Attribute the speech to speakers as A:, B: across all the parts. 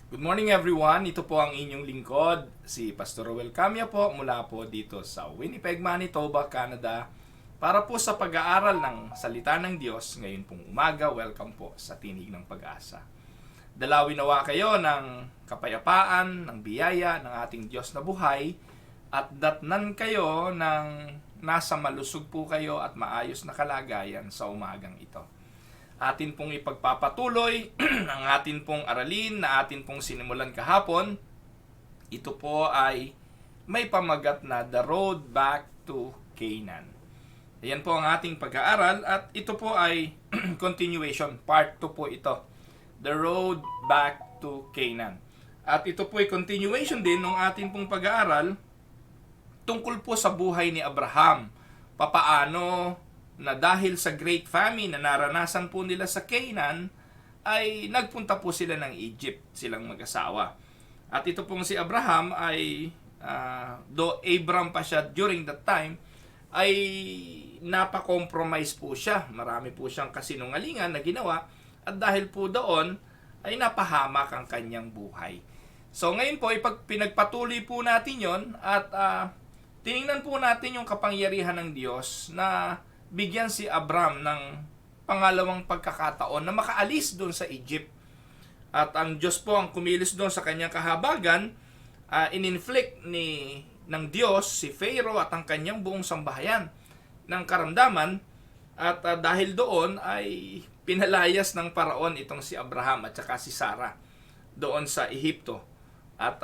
A: Good morning everyone, ito po ang inyong lingkod, si Pastor Roel Camia po mula po dito sa Winnipeg, Manitoba, Canada para po sa pag-aaral ng Salita ng Diyos ngayon pong umaga. Welcome po sa Tinig ng Pag-asa. Dalawin nawa kayo ng kapayapaan, ng biyaya ng ating Diyos na buhay at datnan kayo ng nasa malusog po kayo at maayos na kalagayan sa umagang ito. Atin pong ipagpapatuloy ang atin pong aralin na atin pong sinimulan kahapon. Ito po ay may pamagat na The Road Back to Canaan. Ayan po ang ating pag-aaral at ito po ay continuation, part 2 po ito. The Road Back to Canaan. At ito po ay continuation din ng ating pong pag-aaral tungkol po sa buhay ni Abraham. Papaano na dahil sa great famine na naranasan po nila sa Canaan, ay nagpunta po sila ng Egypt, silang mag-asawa. At ito pong si Abraham ay, though Abram pa siya during that time, ay napakompromise po siya. Marami po siyang kasinungalingan na ginawa, at dahil po doon, ay napahamak ang kanyang buhay. So ngayon po, pinagpatuloy po natin yon at tiningnan po natin yung kapangyarihan ng Diyos na bigyan si Abram ng pangalawang pagkakataon na makaalis doon sa Egypt. At ang Diyos po ang kumilos doon sa kanyang kahabagan, in-inflict ng Diyos si Pharaoh at ang kanyang buong sambahayan ng karamdaman. At dahil doon ay pinalayas ng Paraon itong si Abraham at saka si Sarah doon sa Ehipto. At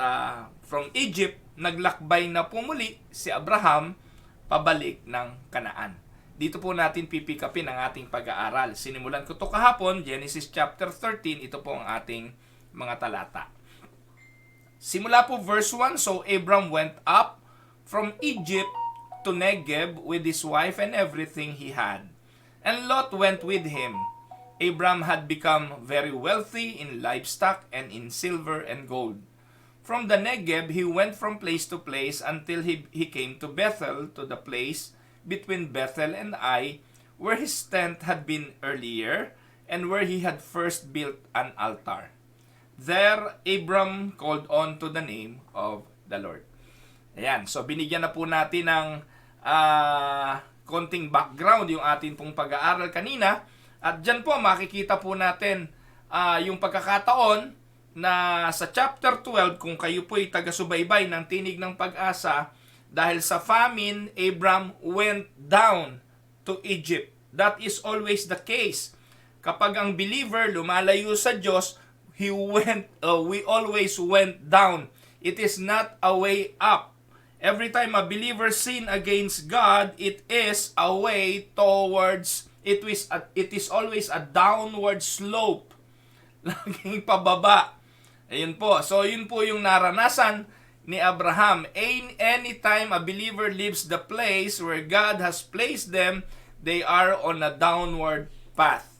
A: from Egypt, naglakbay na pumuli si Abraham pabalik ng Kanaan. Dito po natin pipikapin ang ating pag-aaral. Sinimulan ko ito kahapon, Genesis chapter 13, ito po ang ating mga talata. Simula po verse 1, So Abram went up from Egypt to Negev with his wife and everything he had. And Lot went with him. Abram had become very wealthy in livestock and in silver and gold. From the Negev, he went from place to place until he came to Bethel, to the place between Bethel and Ai, where his tent had been earlier, and where he had first built an altar. There, Abram called on to the name of the Lord. Ayan, so binigyan na po natin ng konting background yung atin pong pag-aaral kanina, at dyan po makikita po natin yung pagkakataon na sa chapter 12, kung kayo po ay taga-subaybay ng Tinig ng Pag-asa, dahil sa famine, Abram went down to Egypt. That is always the case. Kapag ang believer lumalayo sa Diyos, we always went down. It is not a way up. Every time a believer sin against God, it is a way towards, it is always a downward slope. Laging pababa. Ayun po. So, yun po yung naranasan ni Abraham. Anytime a believer leaves the place where God has placed them, they are on a downward path.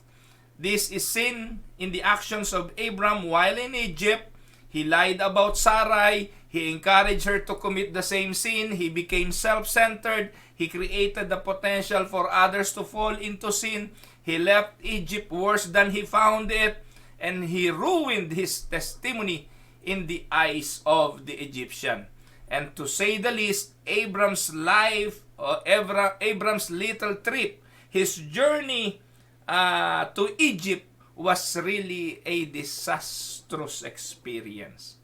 A: This is seen in the actions of Abram while in Egypt. He lied about Sarai. He encouraged her to commit the same sin. He became self-centered. He created the potential for others to fall into sin. He left Egypt worse than he found it. And he ruined his testimony in the eyes of the Egyptian. And to say the least, Abram's life, Abram's little trip, his journey to Egypt was really a disastrous experience.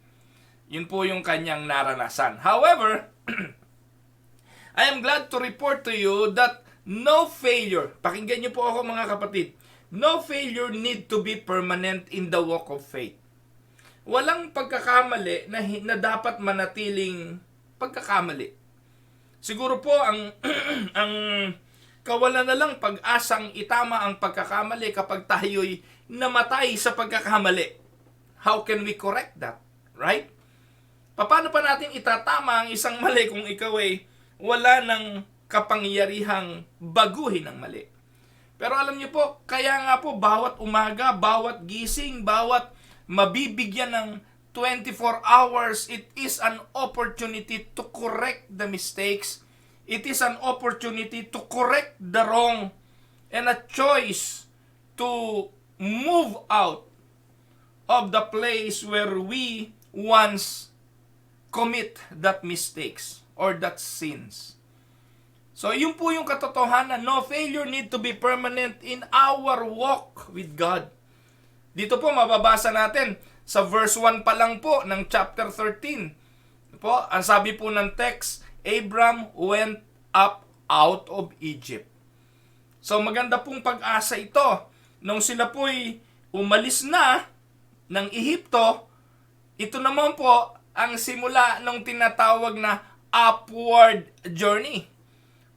A: Yun po yung kanyang naranasan. However, I am glad to report to you that no failure, pakinggan niyo po ako mga kapatid, no failure need to be permanent in the walk of faith. Walang pagkakamali na dapat manatiling pagkakamali. Siguro po ang kawalan na lang pag-asang itama ang pagkakamali kapag tayo'y namatay sa pagkakamali. How can we correct that? Right? Paano pa natin itatama ang isang mali kung ikaw ay wala ng kapangyarihang baguhin ang mali? Pero alam niyo po, kaya nga po bawat umaga, bawat gising, bawat mabibigyan ng 24 hours, it is an opportunity to correct the mistakes. It is an opportunity to correct the wrong and a choice to move out of the place where we once commit that mistakes or that sins. So, yun po yung katotohanan. No failure need to be permanent in our walk with God. Dito po, mababasa natin sa verse 1 pa lang po ng chapter 13. Po, ang sabi po ng text, Abram went up out of Egypt. So, maganda pong pag-asa ito. Nung sila po'y umalis na ng Ehipto, ito naman po ang simula ng tinatawag na upward journey.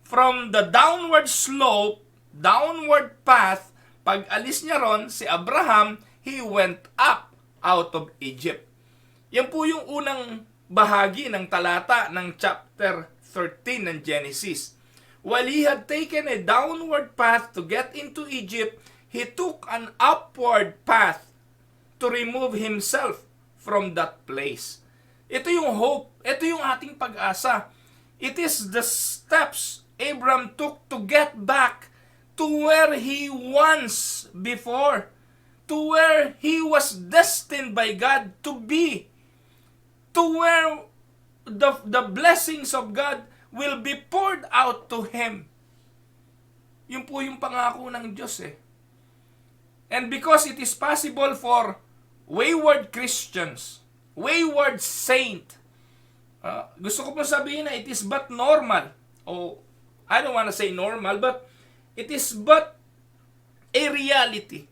A: From the downward slope, downward path, pag alis niya ron, si Abraham, he went up out of Egypt. Yan po yung unang bahagi ng talata ng chapter 13 ng Genesis. While he had taken a downward path to get into Egypt, he took an upward path to remove himself from that place. Ito yung hope. Ito yung ating pag-asa. It is the steps Abram took to get back to where he once before, to where he was destined by God to be, to where the blessings of God will be poured out to him. Yun po yung pangako ng Diyos eh. And because it is possible for wayward Christians, wayward saint, gusto ko po sabihin na it is but normal, I don't want to say normal, but it is but a reality.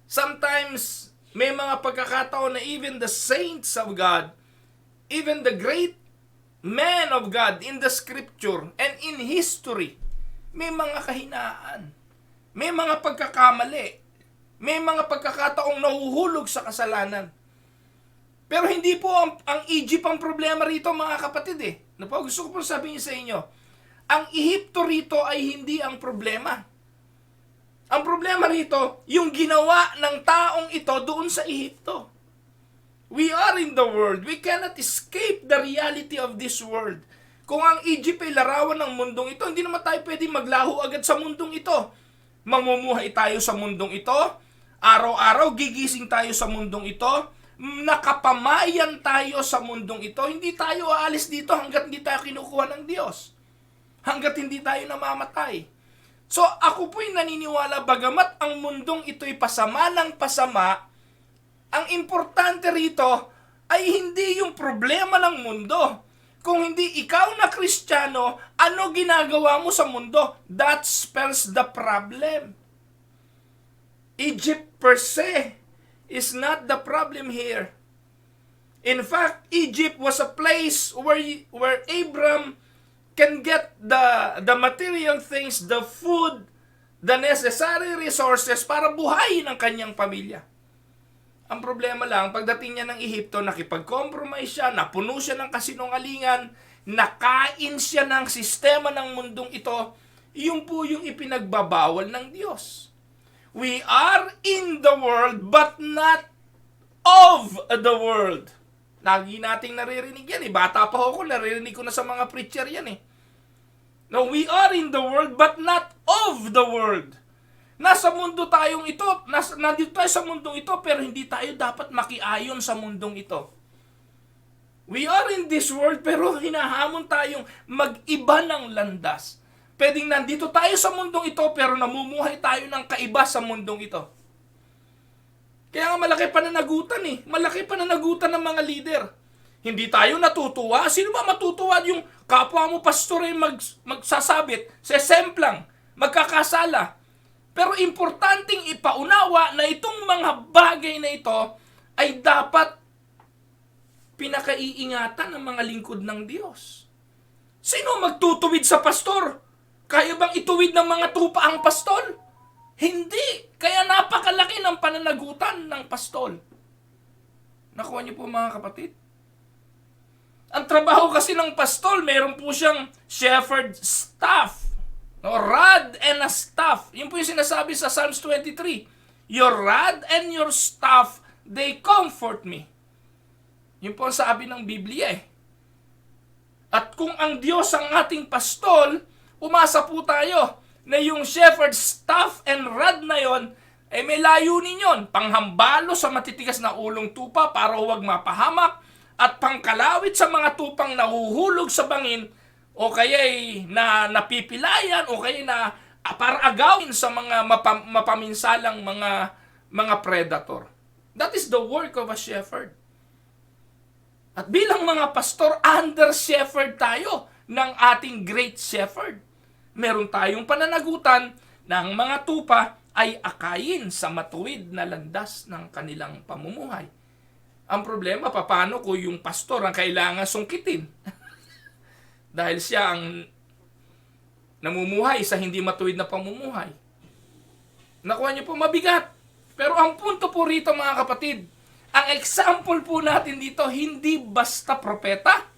A: Sometimes, may mga pagkakataon na even the saints of God, even the great men of God in the scripture and in history, may mga kahinaan, may mga pagkakamali, may mga pagkakataong nahuhulog sa kasalanan. Pero hindi po ang Egypt ang problema rito, mga kapatid eh. Gusto ko po sabihin sa inyo, ang Ehipto rito ay hindi ang problema. Ang problema rito, yung ginawa ng taong ito doon sa Ehipto. We are in the world. We cannot escape the reality of this world. Kung ang Egypt ay larawan ng mundong ito, hindi naman tayo pwede maglaho agad sa mundong ito. Mamumuhay tayo sa mundong ito. Araw-araw gigising tayo sa mundong ito. Nakapamayan tayo sa mundong ito. Hindi tayo aalis dito hanggat hindi tayo kinukuha ng Diyos. Hanggat hindi tayo namamatay. So ako po'y naniniwala bagamat ang mundong ito'y pasama ng pasama, ang importante rito ay hindi yung problema ng mundo. Kung hindi ikaw na Kristiyano, ano ginagawa mo sa mundo? That spells the problem. Egypt per se is not the problem here. In fact, Egypt was a place where Abram can get the material things, the food, the necessary resources para buhayin ang kanyang pamilya. Ang problema lang, pagdating niya ng Ehipto, nakipag-compromise siya, napuno siya ng kasinungalingan, nakain siya ng sistema ng mundong ito, yun po yung ipinagbabawal ng Diyos. We are in the world, but not of the world. Lagi nating naririnig yan eh. Bata pa ako, naririnig ko na sa mga preacher yan eh. No, we are in the world, but not of the world. Nasa mundo tayong ito, nandito tayo sa mundong ito, pero hindi tayo dapat makiayon sa mundong ito. We are in this world, pero hinahamon tayong mag-iba ng landas. Pwedeng nandito tayo sa mundong ito, pero namumuhay tayo ng kaiba sa mundong ito. Kaya nga malaki pananagutan eh. Malaki pananagutan ng mga leader. Hindi tayo natutuwa. Sino ba matutuwa yung kapwa mo pastor ay magsasabit, sesemplang, magkakasala. Pero importanteng ipaunawa na itong mga bagay na ito ay dapat pinakaiingatan ng mga lingkod ng Diyos. Sino magtutuwid sa pastor? Kaya bang ituwid ng mga tupa ang pastol? Hindi. Kaya napakalaki ng pananagutan ng pastol. Nakuha niyo po mga kapatid? Ang trabaho kasi ng pastol, meron po siyang shepherd staff. No, rod and a staff. Yun po yung sinasabi sa Psalms 23. Your rod and your staff, they comfort me. Yun po ang sabi ng Biblia eh. At kung ang Diyos ang ating pastol, umasa po tayo na yung shepherd staff and rod na yon Eh may layunin yon, panghambalo sa matitigas na ulong tupa para huwag mapahamak at pangkalawit sa mga tupang nahuhulog sa bangin o kaya'y napipilayan o kaya para agawin sa mga mapaminsalang mga predator. That is the work of a shepherd. At bilang mga pastor, under shepherd tayo ng ating great shepherd. Meron tayong pananagutan na ang mga tupa ay akayin sa matuwid na landas ng kanilang pamumuhay. Ang problema, paano kung yung pastor ang kailangan sungkitin? Dahil siya ang namumuhay sa hindi matuwid na pamumuhay. Nakuha niyo po, mabigat. Pero ang punto po rito, mga kapatid, ang example po natin dito, hindi basta propeta,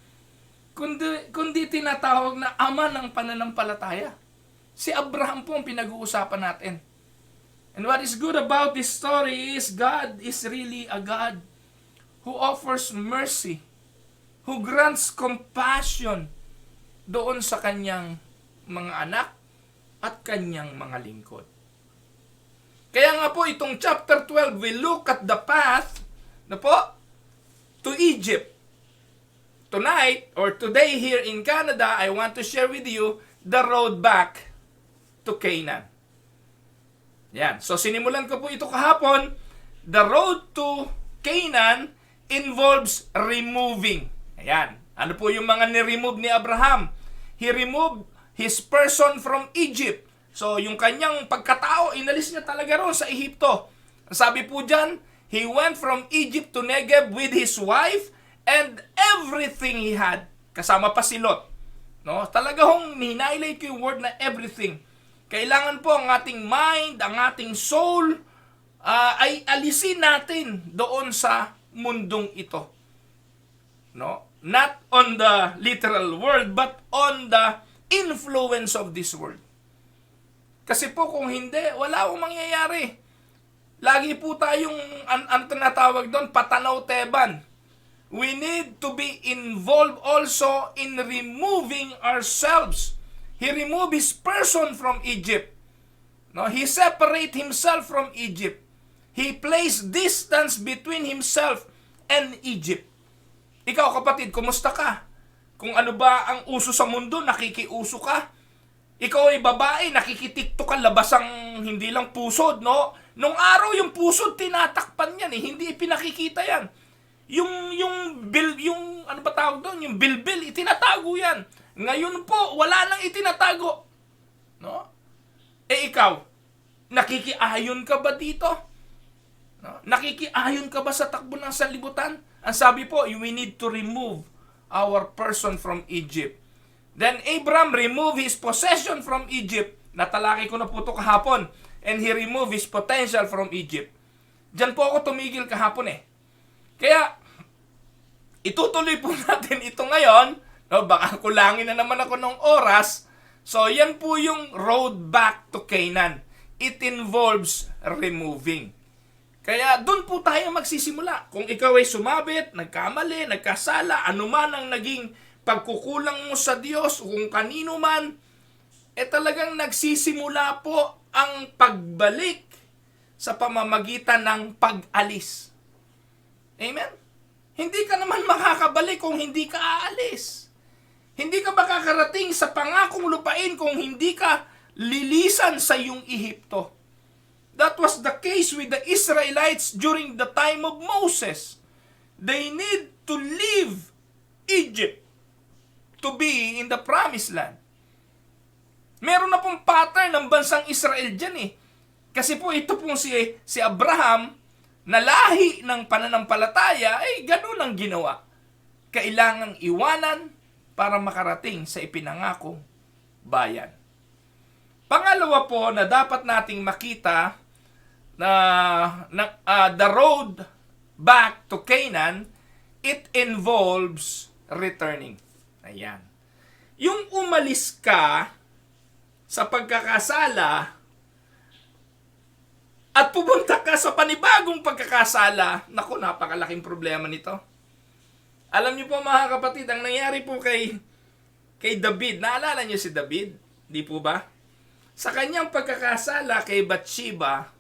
A: kundi tinatawag na ama ng pananampalataya. Si Abraham po ang pinag-uusapan natin. And what is good about this story is God is really a God who offers mercy, who grants compassion doon sa kanyang mga anak at kanyang mga lingkod. Kaya nga po itong chapter 12, we look at the path to Egypt. Tonight, or today here in Canada, I want to share with you the road back to Canaan. Yan. So, sinimulan ko po ito kahapon. The road to Canaan involves removing. Ayan. Ano po yung mga ni-remove ni Abraham? He removed his person from Egypt. So, yung kanyang pagkatao, inalis niya talaga roon sa Ehipto. Sabi po dyan, he went from Egypt to Negev with his wife and everything he had. Kasama pa si Lot. No? Talaga hong hinighlight ko yung word na everything. Kailangan po ang ating mind, ang ating soul, ay alisin natin doon sa mundong ito. No? Not on the literal world, but on the influence of this world. Kasi po kung hindi, wala akong mangyayari. Lagi po tayong, ang tinatawag doon, patanaw-teban. We need to be involved also in removing ourselves. He removed his person from Egypt. No, he separate himself from Egypt. He placed distance between himself and Egypt. Ikaw kapatid, kumusta ka? Kung ano ba ang uso sa mundo, nakikiuso ka? Ikaw ay babae, nakikitiktok ka, labasang hindi lang pusod, no? Nung araw yung pusod, tinatakpan yan eh. Hindi ipinakikita yan. Yung ano ba tawag doon? Yung bilbil, itinatago yan. Ngayon po, wala nang itinatago. No? Eh ikaw, nakikiayon ka ba dito? No? Nakikiayon ka ba sa takbo ng sanlibutan? Ang sabi po, we need to remove our person from Egypt. Then Abram removed his possession from Egypt. Natalaki ko na po ito kahapon. And he removed his potential from Egypt. Diyan po ako tumigil kahapon eh. Kaya, itutuloy po natin ito ngayon. No, baka kulangin na naman ako ng oras. So, yan po yung road back to Canaan. It involves removing. Kaya, doon po tayo magsisimula. Kung ikaw ay sumabit, nagkamali, nagkasala, anuman ang naging pagkukulang mo sa Diyos, kung kanino man, talagang nagsisimula po ang pagbalik sa pamamagitan ng pag-alis. Amen? Hindi ka naman makakabalik kung hindi ka aalis. Hindi ka makakarating sa pangakong lupain kung hindi ka lilisan sa iyong Ehipto. That was the case with the Israelites during the time of Moses. They need to leave Egypt to be in the promised land. Meron na pong pattern ng bansang Israel dyan eh. Kasi po ito pong si Abraham, na lahi ng pananampalataya, ganun ang ginawa. Kailangang iwanan para makarating sa ipinangakong bayan. Pangalawa po na dapat nating makita na the road back to Canaan, it involves returning. Ayan. Yung umalis ka sa pagkakasala at pumunta ka sa panibagong pagkakasala, naku, napakalaking problema nito. Alam niyo po mga kapatid, ang nangyari po kay David, naalala niyo si David? Di po ba? Sa kanyang pagkakasala kay Bathsheba,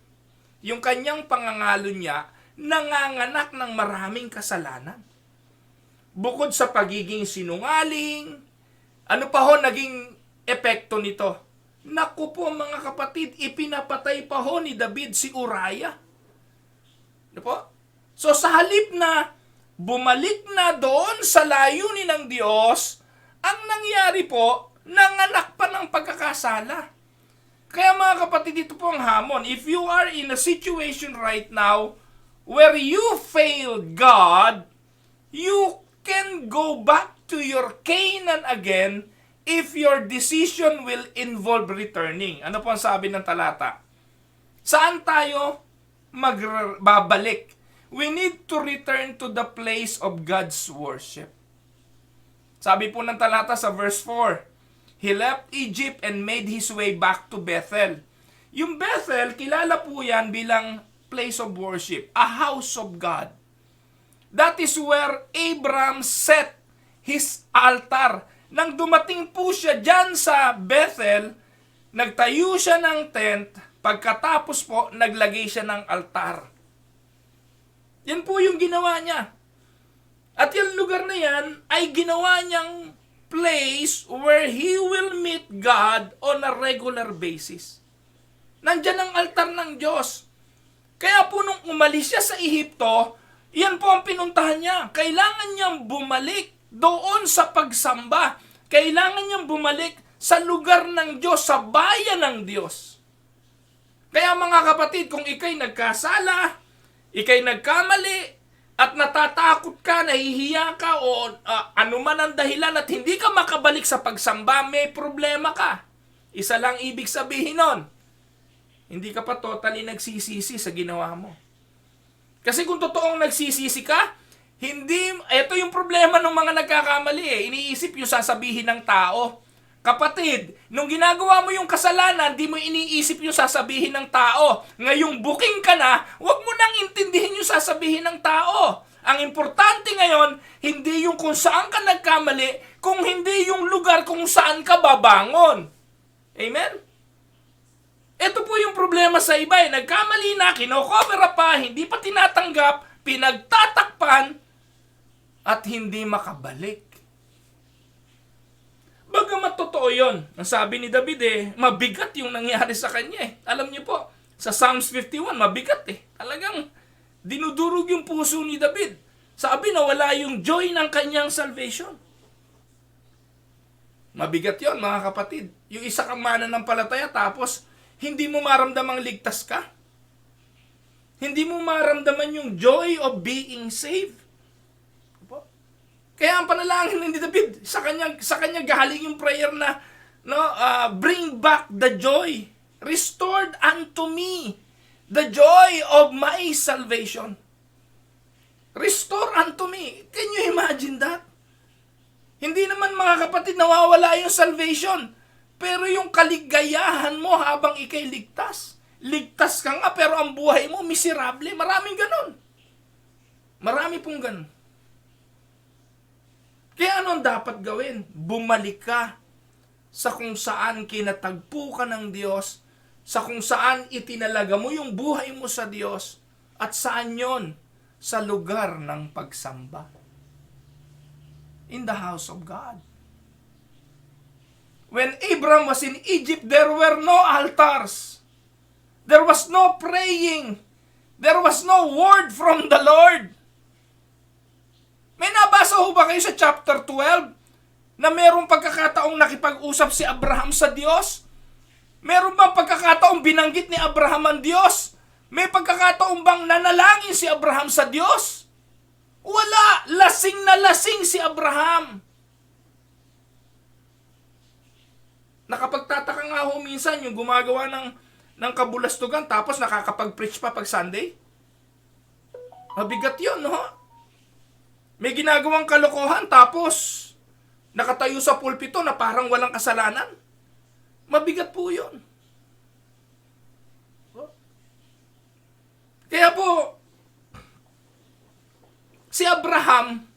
A: yung kanyang pangangalo niya, nanganganak ng maraming kasalanan. Bukod sa pagiging sinungaling, ano pa ho naging epekto nito? Naku po mga kapatid, ipinapatay pa ho ni David si Uriah. Ano po? So sa halip na bumalik na doon sa layunin ng Diyos, ang nangyari po, nanganak pa ng pagkakasala. Kaya mga kapatid, ito po ang hamon. If you are in a situation right now where you failed God, you can go back to your Canaan again if your decision will involve returning. Ano po ang sabi ng talata? Saan tayo babalik? We need to return to the place of God's worship. Sabi po ng talata sa verse 4, He left Egypt and made his way back to Bethel. Yung Bethel, kilala po yan bilang place of worship, a house of God. That is where Abraham set his altar. Nang dumating po siya dyan sa Bethel, nagtayo siya ng tent, pagkatapos po, naglagay siya ng altar. Yan po yung ginawa niya. At yung lugar na yan ay ginawa niyang place where he will meet God on a regular basis. Nandyan ang altar ng Diyos. Kaya po nung umalis siya sa Ehipto, yan po ang pinuntahan niya. Kailangan niyang bumalik doon sa pagsamba. Kailangan niyang bumalik sa lugar ng Diyos, sa bayan ng Diyos. Kaya mga kapatid, kung ikay nagkasala, ikay nagkamali, at natatakot ka, nahihiya ka, o anuman ang dahilan at hindi ka makabalik sa pagsamba, may problema ka. Isa lang ibig sabihin nun. Hindi ka pa totally nagsisisi sa ginawa mo. Kasi kung totoong nagsisisi ka, ito yung problema ng mga nagkakamali eh. Iniisip yung sasabihin ng tao. Kapatid, nung ginagawa mo yung kasalanan, di mo iniisip yung sasabihin ng tao. Ngayong booking ka na, huwag mo nang intindihin yung sasabihin ng tao. Ang importante ngayon, hindi yung kung saan ka nagkamali, kung hindi yung lugar kung saan ka babangon. Amen? Ito po yung problema sa iba eh. Nagkamali na, kinocover pa, hindi pa tinatanggap, pinagtatakpan, at hindi makabalik. Bagamat totoo yun, ang sabi ni David mabigat yung nangyari sa kanya eh. Alam niyo po, sa Psalms 51, mabigat eh. Talagang dinudurog yung puso ni David. Sabi na wala yung joy ng kanyang salvation. Mabigat yon mga kapatid. Yung isa kang mananampalataya tapos hindi mo maramdamang ligtas ka. Hindi mo maramdaman yung joy of being saved. Kaya ang panalangin ni David, sa kanya galing yung prayer na bring back the joy. Restored unto me the joy of my salvation. Restore unto me. Can you imagine that? Hindi naman mga kapatid nawawala yung salvation. Pero yung kaligayahan mo habang ikay ligtas. Ligtas ka nga pero ang buhay mo miserable. Maraming ganun. Marami pong ganun. Kaya ano ang dapat gawin? Bumalik ka sa kung saan kinatagpo ka ng Diyos, sa kung saan itinalaga mo yung buhay mo sa Diyos, at saan yon? Sa lugar ng pagsamba. In the house of God. When Abraham was in Egypt, there were no altars. There was no praying. There was no word from the Lord. May nabasa ho ba kayo sa chapter 12 na merong pagkakataong nakipag-usap si Abraham sa Diyos? Meron bang pagkakataong binanggit ni Abraham ang Diyos? May pagkakataong bang nanalangin si Abraham sa Diyos? Wala! Lasing na lasing si Abraham. Nakapagtataka nga ho minsan yung gumagawa ng kabulastugan tapos nakakapag-preach pa pag Sunday. Mabigat yun, no? May ginagawang kalokohan tapos nakatayo sa pulpito na parang walang kasalanan. Mabigat po yun. Kaya po, si Abraham,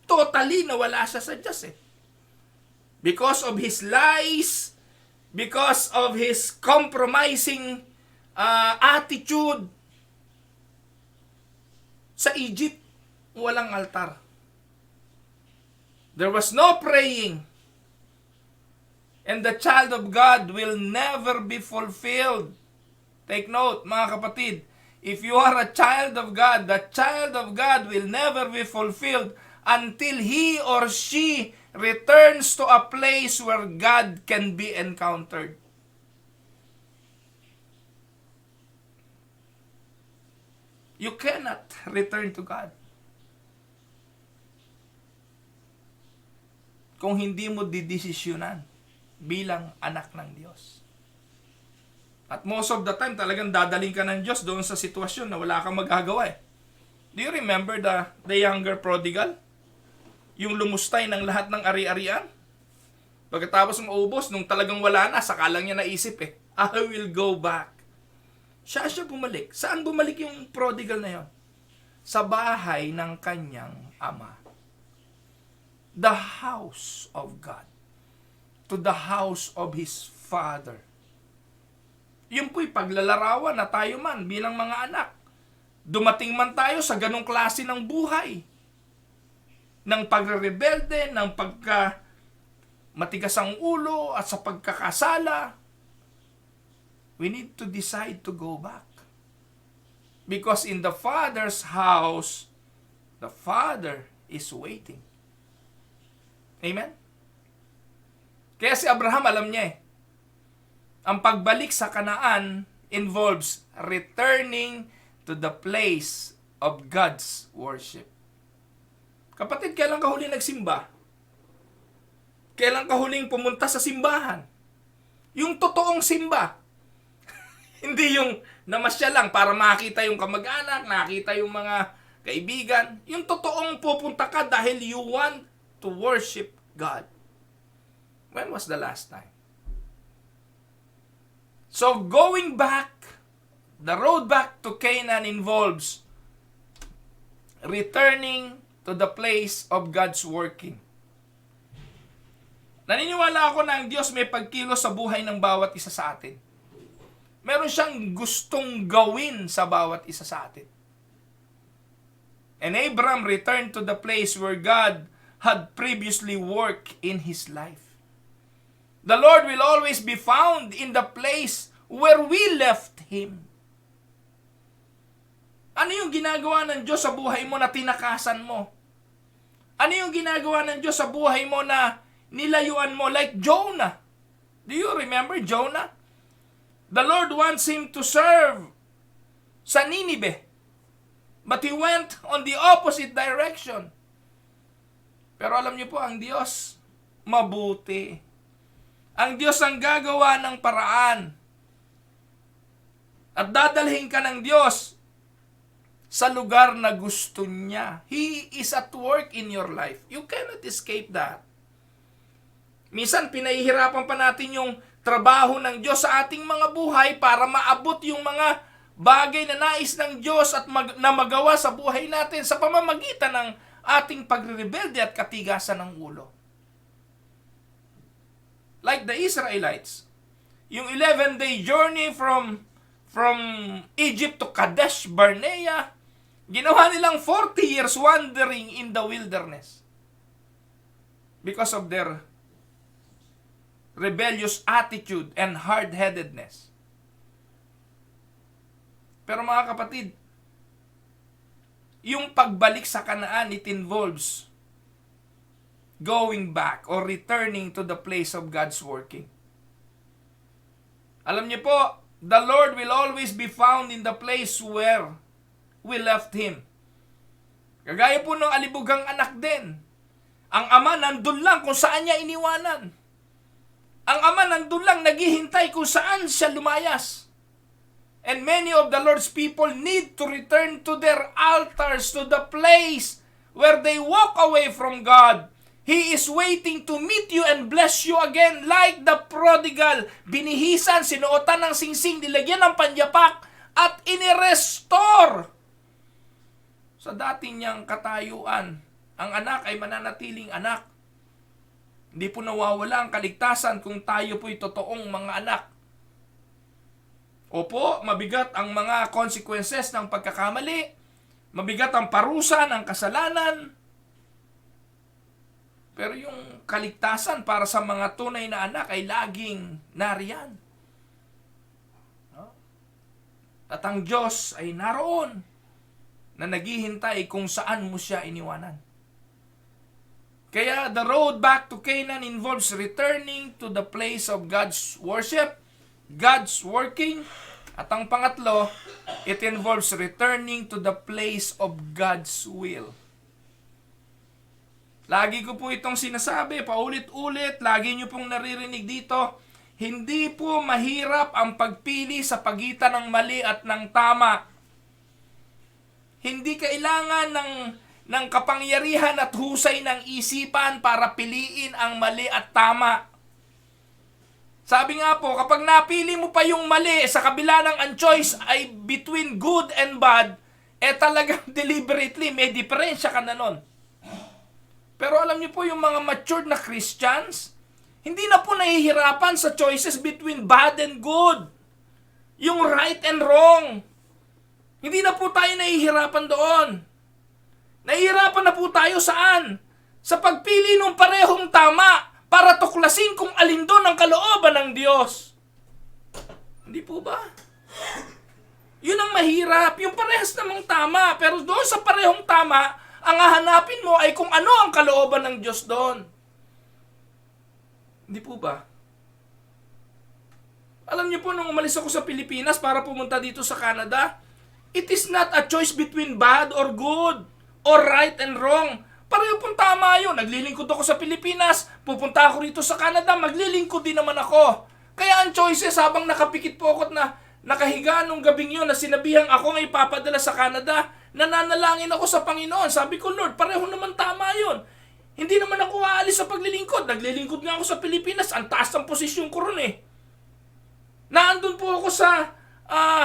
A: totally nawala siya sa Diyos eh. Because of his lies, because of his compromising attitude, Sa Egypt, walang altar. There was no praying. And the child of God will never be fulfilled. Take note, mga kapatid, if you are a child of God, the child of God will never be fulfilled until he or she returns to a place where God can be encountered. You cannot return to God kung hindi mo didesisyonan bilang anak ng Diyos. At most of the time, talagang dadaling ka ng Diyos doon sa sitwasyon na wala kang magagawa eh. Do you remember the younger prodigal? Yung lumustay ng lahat ng ari-arian? Pagkatapos maubos, nung talagang wala na, saka lang niya naisip eh, I will go back. Siya bumalik. Saan bumalik yung prodigal na yon? Sa bahay ng kanyang ama. The house of God. To the house of his father. Yun po'y paglalarawan na tayo man bilang mga anak. Dumating man tayo sa ganong klase ng buhay. Ng pagre-rebelde, ng pagka matigas ang ulo at sa pagkakasala. We need to decide to go back. Because in the Father's house, the Father is waiting. Amen? Kaya si Abraham, alam niya eh, ang pagbalik sa Kanaan involves returning to the place of God's worship. Kapatid, kailan ka huling nagsimba? Kailan ka huling pumunta sa simbahan? Yung totoong simba. Hindi yung namasya lang para makita yung kamag-anak, nakita yung mga kaibigan. Yung totoong pupunta ka dahil you want to worship God. When was the last time? So going back, the road back to Canaan involves returning to the place of God's working. Naniniwala ako na ang Diyos may pagkilos sa buhay ng bawat isa sa atin. Meron siyang gustong gawin sa bawat isa sa atin. And Abraham returned to the place where God had previously worked in his life. The Lord will always be found in the place where we left Him. Ano yung ginagawa ng Diyos sa buhay mo na tinakasan mo? Ano yung ginagawa ng Diyos sa buhay mo na nilayuan mo? Like Jonah. Do you remember Jonah? The Lord wants him to serve sa Nineveh. But he went on the opposite direction. Pero alam niyo po, ang Diyos, mabuti. Ang Diyos ang gagawa ng paraan. At dadalhin ka ng Diyos sa lugar na gusto niya. He is at work in your life. You cannot escape that. Minsan, pinahihirapan pa natin yung trabaho ng Diyos sa ating mga buhay para maabot yung mga bagay na nais ng Diyos at na magawa sa buhay natin sa pamamagitan ng ating pagre-rebelde at katigasan ng ulo. Like the Israelites, yung 11-day journey from Egypt to Kadesh Barnea, ginawa nilang 40 years wandering in the wilderness because of their rebellious attitude and hard-headedness. Pero mga kapatid, yung pagbalik sa Kanaan, it involves going back or returning to the place of God's working. Alam niyo po, the Lord will always be found in the place where we left Him. Kagaya po ng alibugang anak din. Ang ama nandun lang kung saan niya iniwanan. Ang ama nandun lang naghihintay kung saan siya lumayas. And many of the Lord's people need to return to their altars, to the place where they walk away from God. He is waiting to meet you and bless you again like the prodigal. Binihisan, sinuotan ng singsing, nilagyan ng panyapak, at inirestore sa dati niyang katayuan. Ang anak ay mananatiling anak. Hindi po nawawala ang kaligtasan kung tayo po'y totoong mga anak. Opo, mabigat ang mga consequences ng pagkakamali. Mabigat ang parusa ng kasalanan. Pero yung kaligtasan para sa mga tunay na anak ay laging nariyan. At ang Diyos ay naroon na naghihintay kung saan mo siya iniwanan. Kaya the road back to Canaan involves returning to the place of God's worship, God's working, at ang pangatlo, it involves returning to the place of God's will. Lagi ko po itong sinasabi, paulit-ulit, lagi nyo pong naririnig dito, hindi po mahirap ang pagpili sa pagitan ng mali at ng tama. Hindi kailangan ng kapangyarihan at husay ng isipan para piliin ang mali at tama. Sabi nga po, kapag napili mo pa yung mali sa kabila ng ang choice ay between good and bad, talagang deliberately may diferensya ka na nun. Pero alam niyo po, yung mga matured na Christians, hindi na po nahihirapan sa choices between bad and good. Yung right and wrong. Hindi na po tayo nahihirapan doon. Nahihirapan na po tayo saan? Sa pagpili ng parehong tama para tuklasin kung alin doon ang kalooban ng Diyos. Hindi po ba? Yun ang mahirap. Yung parehas namang tama. Pero doon sa parehong tama, ang hahanapin mo ay kung ano ang kalooban ng Diyos doon. Hindi po ba? Alam niyo po, nung umalis ako sa Pilipinas para pumunta dito sa Canada, it is not a choice between bad or good, or right and wrong. Pareho pong tama yun. Naglilingkod ako sa Pilipinas, pupunta ako rito sa Canada, maglilingkod din naman ako. Kaya ang choices, habang nakapikit po ako na nakahiga nung gabing yun na sinabihang ako ay ipapadala sa Canada, nananalangin ako sa Panginoon. Sabi ko, Lord, pareho naman tama yun. Hindi naman ako aalis sa paglilingkod. Naglilingkod nga ako sa Pilipinas. Ang taas ng posisyon ko ron eh. Naandun po ako sa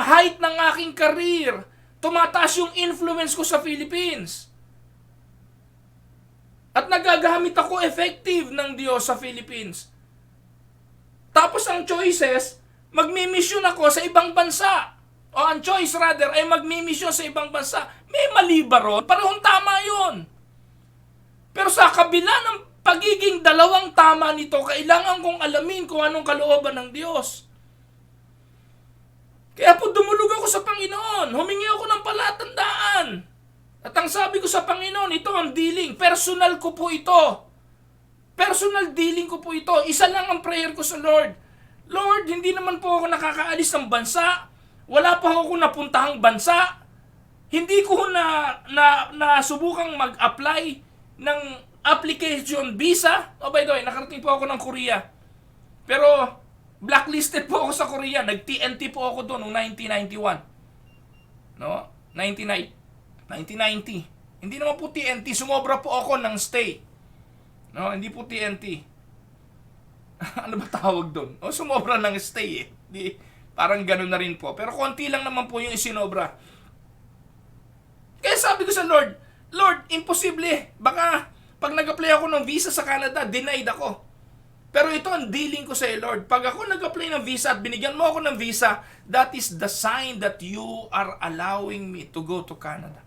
A: height ng aking career. Tumataas yung influence ko sa Philippines. At nagagamit ako effective ng Diyos sa Philippines. Tapos ang choices, magmi-mission ako sa ibang bansa. O ang choice rather ay magmi-mission sa ibang bansa. May mali ba ron? Parehong tama yun. Pero sa kabila ng pagiging dalawang tama nito, kailangan kong alamin kung anong kalooban ng Diyos. Kaya po dumulog ako sa Panginoon. Humingi ako ng palatandaan. At ang sabi ko sa Panginoon, ito ang dealing. Personal ko po ito. Personal dealing ko po ito. Isa lang ang prayer ko sa Lord. Lord, hindi naman po ako nakakaalis ng bansa. Wala pa ako napuntahang bansa. Hindi ko na subukang mag-apply ng application visa. Oh, by the way, nakarating po ako ng Korea. Pero blacklisted po ako sa Korea. Nag-TNT po ako doon noong 1991. No? 1990. Hindi naman po TNT. Sumobra po ako ng stay. No, hindi po TNT. Ano ba tawag doon? O, sumobra ng stay eh. Parang ganun na rin po. Pero konti lang naman po yung isinobra. Kaya sabi ko sa Lord, Lord, imposible. Baka pag nag-apply ako ng visa sa Canada, denied ako. Pero ito ang dealing ko sa Lord. Pag ako nag-apply ng visa at binigyan mo ako ng visa, that is the sign that you are allowing me to go to Canada.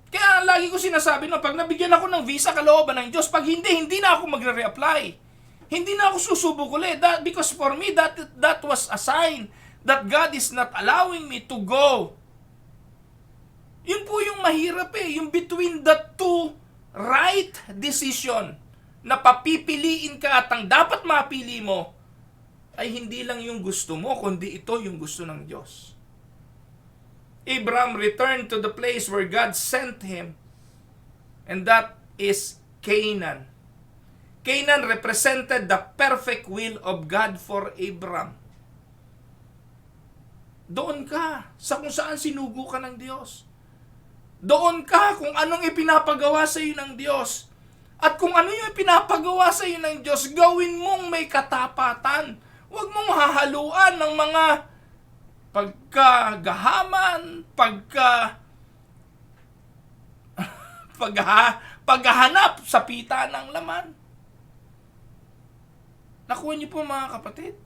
A: Kaya lagi ko sinasabi, no, pag nabigyan ako ng visa, kalooban ng Diyos. Pag hindi na ako magre-reapply. Hindi na ako susubok ulit. Because for me, that was a sign that God is not allowing me to go. Yun po yung mahirap eh. Yung between the two right decision na papipiliin ka at ang dapat mapili mo ay hindi lang yung gusto mo, kundi ito yung gusto ng Diyos. Abraham returned to the place where God sent him, and that is Canaan. Canaan represented the perfect will of God for Abraham. Doon ka sa kung saan sinugo ka ng Diyos. Doon ka kung anong ipinapagawa sa iyo ng Diyos. At kung ano yung ipinapagawa sa iyo ng Diyos, gawin mong may katapatan. Huwag mong hahaluan ng mga pagkagahaman, paghahanap sa pita ng laman. Nakuha niyo po mga kapatid.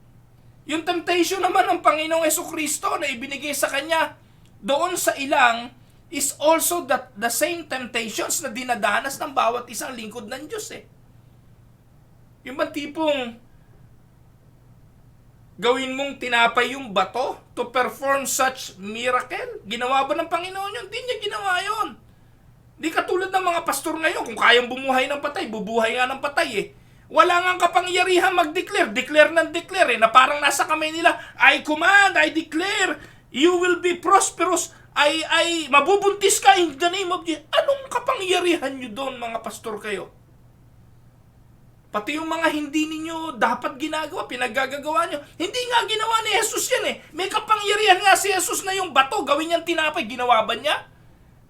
A: Yung temptation naman ng Panginoong Jesucristo na ibinigay sa Kanya, doon sa ilang is also the same temptations na dinadanas ng bawat isang lingkod ng Diyos eh. Yung bang tipong gawin mong tinapay yung bato to perform such miracle? Ginawa ba ng Panginoon yun? Hindi niya ginawa yun. Di katulad ng mga pastor ngayon, kung kayang bumuhay ng patay, bubuhay nga ng patay eh. Wala nga kapangyarihan mag-declare, declare ng declare eh, na parang nasa kamay nila, I command, I declare, you will be prosperous, I mabubuntis ka in the name of Jesus. Anong kapangyarihan nyo doon, mga pastor kayo? Pati yung mga hindi ninyo dapat ginagawa, pinaggagawa nyo. Hindi nga ginawa ni Jesus yan eh. May kapangyarihan nga si Jesus na yung bato, gawin niyang tinapay, ginawa ba niya?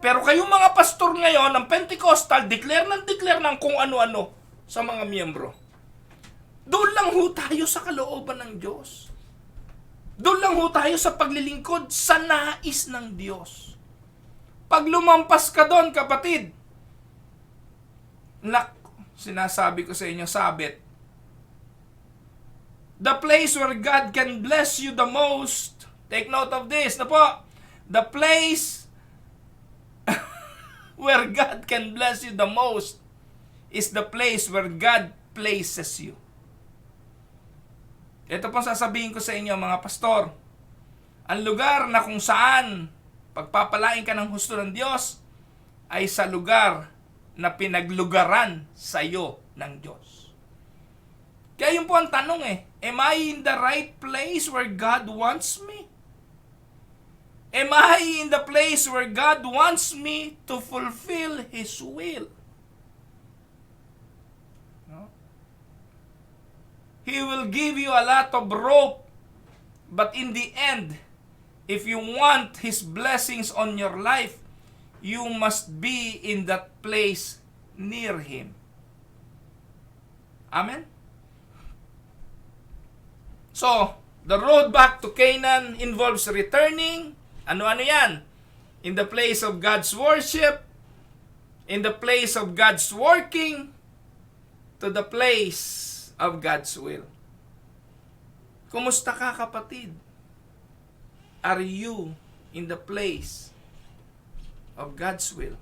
A: Pero kayong mga pastor ngayon ng Pentecostal, declare ng kung ano-ano sa mga miyembro. Doon lang ho tayo sa kalooban ng Diyos. Doon lang ho tayo sa paglilingkod sa nais ng Diyos. Pag lumampas ka doon, kapatid, sinasabi ko sa inyo, sabit. The place where God can bless you the most, take note of this, na po, the place where God can bless you the most is the place where God places you. Ito pong sasabihin ko sa inyo, mga pastor. Ang lugar na kung saan pagpapalain ka ng husto ng Diyos ay sa lugar na pinaglugaran sa iyo ng Diyos. Kaya yun po ang tanong eh, am I in the right place where God wants me? Am I in the place where God wants me to fulfill His will? No? He will give you a lot of rope, but in the end, if you want His blessings on your life, you must be in that place near Him. Amen? So, the road back to Canaan involves returning. Ano-ano yan? In the place of God's worship, in the place of God's working, to the place of God's will. Kumusta ka, kapatid? Are you in the place of God's will?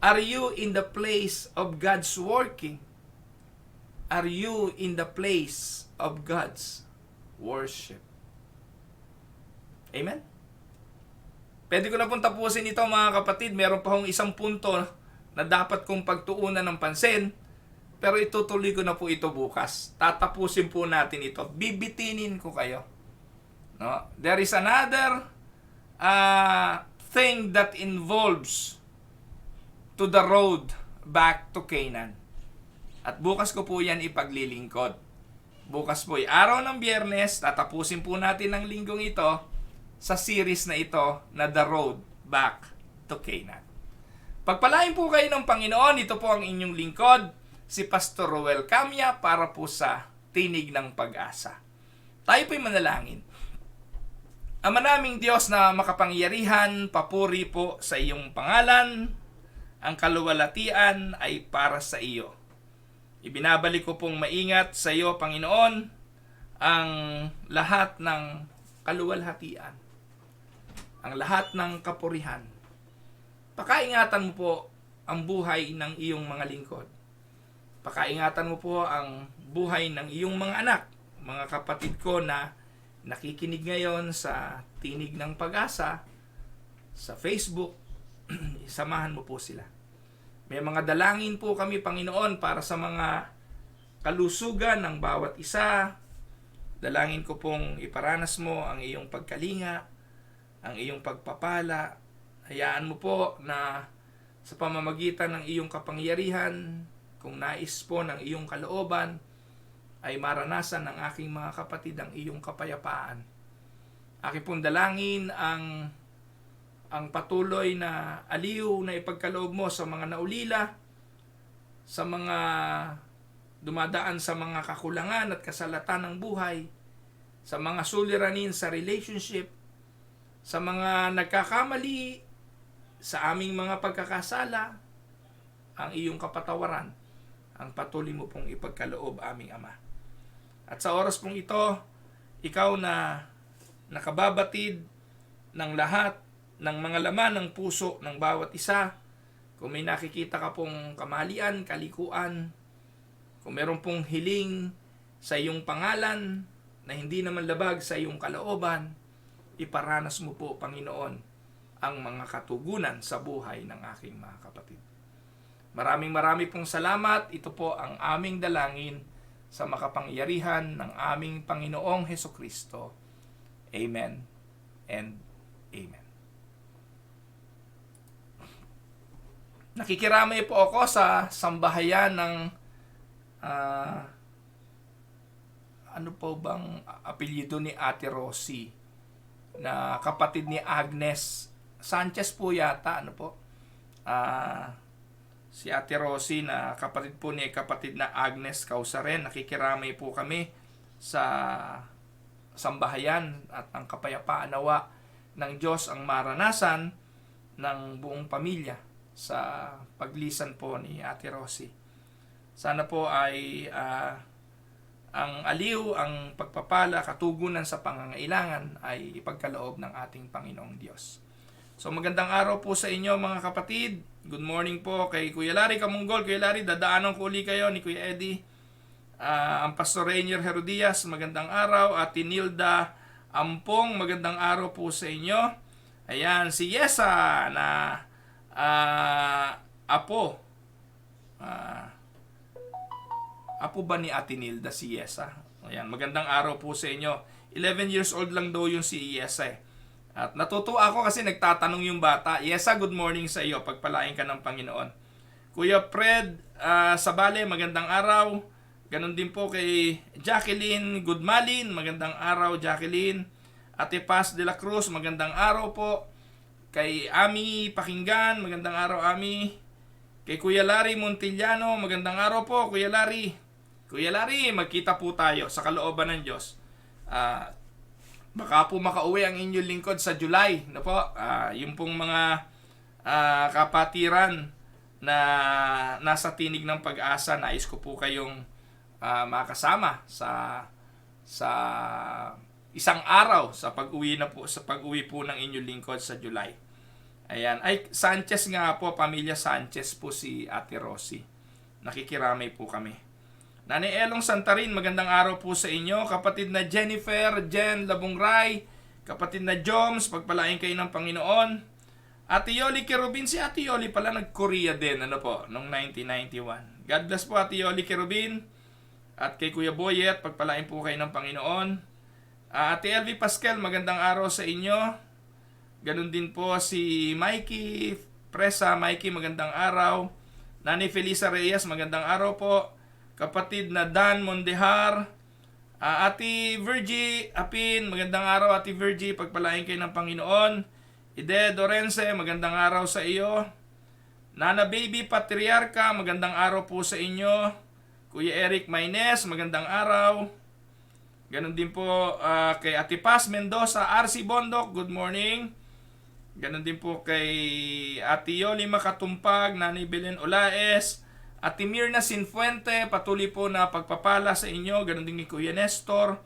A: Are you in the place of God's working? Are you in the place of God's worship? Amen? Pwede ko na pong tapusin ito, mga kapatid. Meron pa hong isang punto na dapat kong pagtuunan ng pansin, pero itutuloy ko na po ito bukas. Tatapusin po natin ito. Bibitinin ko kayo. No? There is another thing that involves to the road back to Canaan. At bukas ko po yan ipaglilingkod. Bukas po ay araw ng Biyernes, tatapusin po natin ang linggong ito sa series na ito na The Road Back to Canaan. Pagpalain po kayo ng Panginoon, ito po ang inyong lingkod, si Pastor Roel Camia, para po sa Tinig ng Pag-asa. Tayo po'y manalangin. Ama naming Diyos na makapangyarihan, papuri po sa iyong pangalan. Ang kaluwalhatian ay para sa iyo. Ibinabalik ko pong maingat sa iyo, Panginoon, ang lahat ng kaluwalhatian, ang lahat ng kapurihan. Pakaingatan mo po ang buhay ng iyong mga lingkod. Pakaingatan mo po ang buhay ng iyong mga anak, mga kapatid ko na nakikinig ngayon sa Tinig ng Pag-asa, sa Facebook. Samahan mo po sila. May mga dalangin po kami, Panginoon, para sa mga kalusugan ng bawat isa. Dalangin ko pong iparanas mo ang iyong pagkalinga, ang iyong pagpapala. Hayaan mo po na sa pamamagitan ng iyong kapangyarihan, kung nais po ng iyong kalooban, ay maranasan ng aking mga kapatid ang iyong kapayapaan. Aking pong dalangin ang patuloy na aliw na ipagkaloob mo sa mga naulila, sa mga dumadaan sa mga kakulangan at kasalatan ng buhay, sa mga suliranin sa relationship, sa mga nagkakamali, sa aming mga pagkakasala, ang iyong kapatawaran, ang patuloy mo pong ipagkaloob, aming Ama. At sa oras pong ito, ikaw na nakababatid ng lahat ng mga laman ng puso ng bawat isa. Kung may nakikita ka pong kamalian, kalikuan, kung meron pong hiling sa iyong pangalan na hindi naman labag sa iyong kalooban, iparanas mo po, Panginoon, ang mga katugunan sa buhay ng aking mga kapatid. Maraming pong salamat. Ito po ang aming dalangin sa makapangyarihan ng aming Panginoong Hesukristo. Amen and Amen. Nakikiramay po ako sa sambahayan ng ano po bang apelyido ni Ate Rosie, na kapatid ni Agnes Sanchez po yata, ano po? Si Ate Rosie na kapatid po ni kapatid na Agnes Causaren. Nakikiramay po kami sa sambahayan at ang kapayapaan nawa ng Diyos ang maranasan ng buong pamilya sa paglisan po ni Ate Rosie. Sana po ay ang aliw, ang pagpapala, katugunan sa pangangailangan ay ipagkaloob ng ating Panginoong Diyos. So magandang araw po sa inyo mga kapatid. Good morning po kay Kuya Larry Kamunggol. Kuya Larry, dadaanan ko uli kayo ni Kuya Eddie. Ang Pastor Rainier Herodias, magandang araw. At Nilda Ampong, magandang araw po sa inyo. Ayan, si Yesa na apo. Apo ba ni Ate Nilda si Yesa? Ayan, magandang araw po sa inyo. 11 years old lang daw yung si Yesa eh. At natutuwa ako kasi nagtatanong yung bata. Yesa, good morning sa iyo. Pagpalain ka ng Panginoon. Kuya Fred Sabale, magandang araw. Ganon din po kay Jacqueline Goodmalin. Magandang araw, Jacqueline. Ate Paz de la Cruz, magandang araw po. Kay Ami Pakinggan, magandang araw, Ami. Kay Kuya Larry Montillano, magandang araw po, Kuya Larry. Kuya Larry, magkita po tayo sa kalooban ng Diyos. Baka po makauwi ang inyong lingkod sa July. No po? Yung pong mga kapatiran na nasa tinig ng pag-asa, nais ko po kayong makasama sa isang araw sa pag-uwi po ng inyong lingkod sa July. Ayan, ay Sanchez nga po, pamilya Sanchez po si Ate Rosie. Nakikiramay po kami. Nanay Elong Santarin, magandang araw po sa inyo. Kapatid na Jennifer, Jen Labungray, kapatid na Joms, pagpalain kayo ng Panginoon. Ate Yoli Kerubin, si Ate Yoli pala nag-Korea din, ano po, noong 1991. God bless po Ate Yoli Kerubin. At kay Kuya Boyet, pagpalain po kayo ng Panginoon. Ate Elvie Pascal, magandang araw sa inyo. Ganun din po si Mikey Presa. Mikey, magandang araw. Nani Felisa Reyes, magandang araw po. Kapatid na Dan Mondehar. Ate Virgie Apin, magandang araw Ate Virgie. Pagpalain kayo ng Panginoon. Ide Dorense, magandang araw sa iyo. Nana Baby Patriarca, magandang araw po sa inyo. Kuya Eric Maynes, magandang araw. Ganon din po kay Ate Paz Mendoza, RC Bondok, good morning. Ganon din po kay Ate Yoli Makatumpag, Nanay Belen Olaes, Ate Mirna Sinfuente, patuloy po na pagpapala sa inyo. Ganon din ni Kuya Nestor.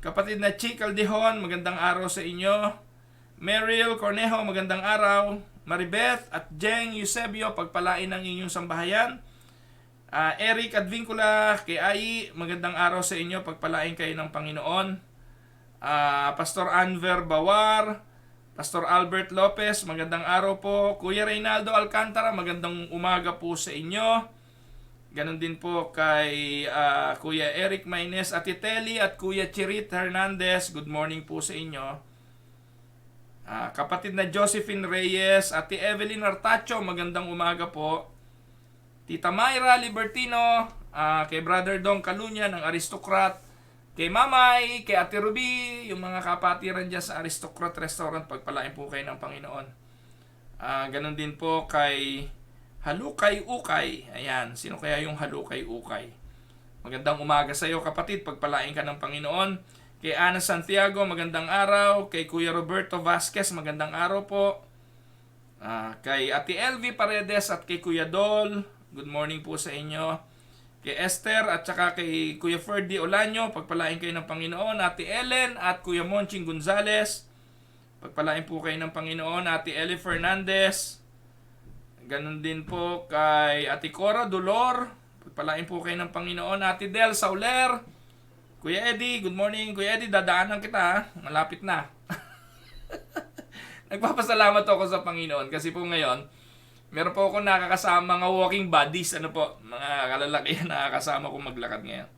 A: Kapatid na Chick Aldehon, magandang araw sa inyo. Meryl Cornejo, magandang araw. Maribeth at Jeng Eusebio, pagpalain ng inyong sambahayan. Eric Advincula, kay Ai, magandang araw sa inyo, pagpalain kayo ng Panginoon. Pastor Anver Bawar, Pastor Albert Lopez, magandang araw po. Kuya Reynaldo Alcantara, magandang umaga po sa inyo. Ganon din po kay Kuya Eric Maynes, Ate Telly at Kuya Chirit Hernandez, good morning po sa inyo. Kapatid na Josephine Reyes, Ate Evelyn Artacho, magandang umaga po. Tita Mayra Libertino, kay Brother Dong Kalunya ng Aristocrat, kay Mamay, kay Ate Ruby, yung mga kapatiran dyan sa Aristocrat Restaurant, pagpalain po kayo ng Panginoon. Ganon din po kay Halukay Ukay. Ayan, sino kaya yung Halukay Ukay? Magandang umaga sa iyo kapatid, pagpalain ka ng Panginoon. Kay Ana Santiago, magandang araw. Kay Kuya Roberto Vasquez, magandang araw po. Kay Ate Elvie Paredes at kay Kuya Dol, good morning po sa inyo. Kay Esther at saka kay Kuya Ferdy Olanyo, pagpalain kayo ng Panginoon. Ate Ellen at Kuya Monching Gonzales, Pagpalain po kayo ng Panginoon. Ate Ellie Fernandez. Ganun din po kay Ate Cora Dolor. Pagpalain po kayo ng Panginoon. Ate Del Sauler. Kuya Eddie, good morning. Kuya Eddie, dadaanan kita ha. Malapit na. Nagpapasalamat ako sa Panginoon kasi po ngayon, meron po ako nakakasama mga walking buddies. Ano po, mga kalalakihan nakakasama ko maglakad ngayon.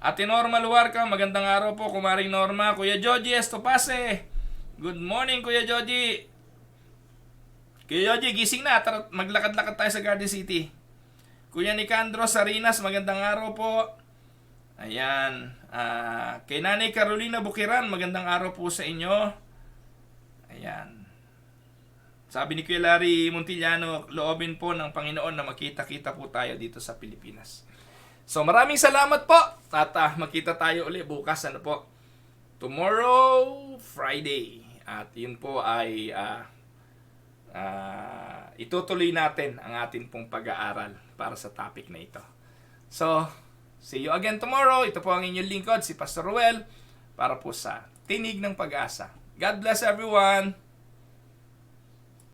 A: Ate Norma Luarca, magandang araw po. Kumaring Norma. Kuya Joji Estopase. Good morning, Kuya Joji. Kuya Joji, gising na. Tara, maglakad-lakad tayo sa Garden City. Kuya Nicandro Sarinas, magandang araw po. Ayan. Kay Nanay Carolina Bukiran, magandang araw po sa inyo. Ayan. Sabi ni Kuya Larry Montillano, loobin po ng Panginoon na makita-kita po tayo dito sa Pilipinas. So maraming salamat po. At makita tayo ulit bukas. Ano po? Tomorrow, Friday. At yun po ay itutuloy natin ang atin pong pag-aaral para sa topic na ito. So, see you again tomorrow. Ito po ang inyong lingkod, si Pastor Ruel, para po sa Tinig ng Pag-asa. God bless everyone!